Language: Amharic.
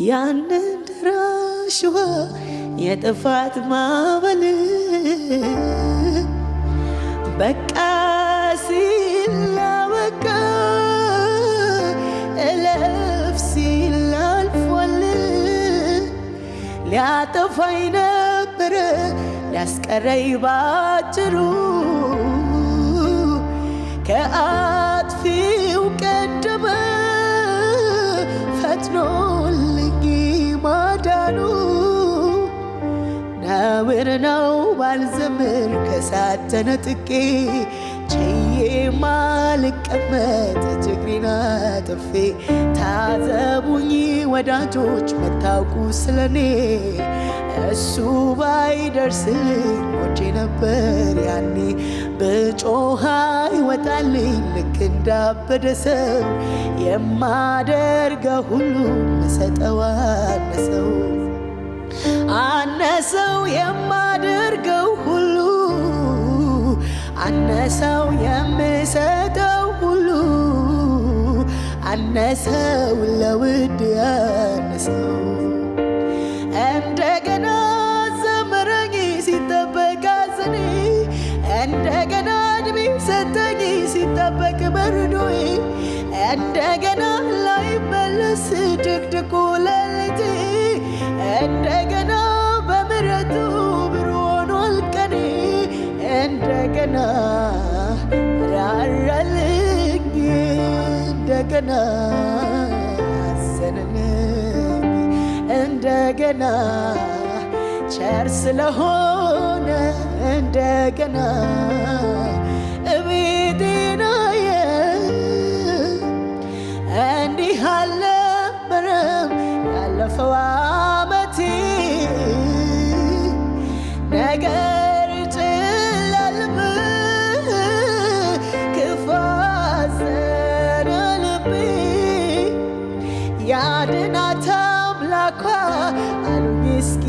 ያንን ደራሽዋ የጥፋት ማዕበል በቃ ሲል አበቃ እለፍ ሲል አልፏል። ሊያጠፋኝ ነበረ ሊያስቀረኝ ባጭሩ ከአጥፊው ቀደመ ፈጥኖልኝ ማዳኑ። ነውር ነው ባልዘምር ከሳት ተነጥቄ ችዬ ማልቀመጥ ችግሬን አጥፌ ታዘቡኝ ወዳጆች መታውቁ ስለኔ እሱ ባይደርስልኝ ሞቼ ነበር ያኔ። ብጮህ አይወጣልኝ ልክ እንዳበደ ሰው የማደርገው ሁሉ ምሰጠው አነሰው አነሰው የማደርገው ሁሉ አነሰው የምሰጠው ሁሉ አነሰው ለውድ ያነሰው። እንደገና ዘመረኝ ሲጠበቅ አዘኔ እንደገና እድሜ ሰጠኝ ሲጠበቅ በርዶዬ እንደገና ላይመለስ ድቅድቁ ሌሊቴ እንደገና በምሕረቱ ብሩህ ሆኗል ቀኔ እንደገና ራራልኝ እንደገና አዘነልኝ እንደገና ቸር ስለሆነ እንደገና እቤቴን አየ። እንዲህ አልነበረም ያለፈው ዓመቴ ነገር ጨለመ ክፉ አዘነ ልቤ። ያድናት አምላኳ አሉኝ እስኪ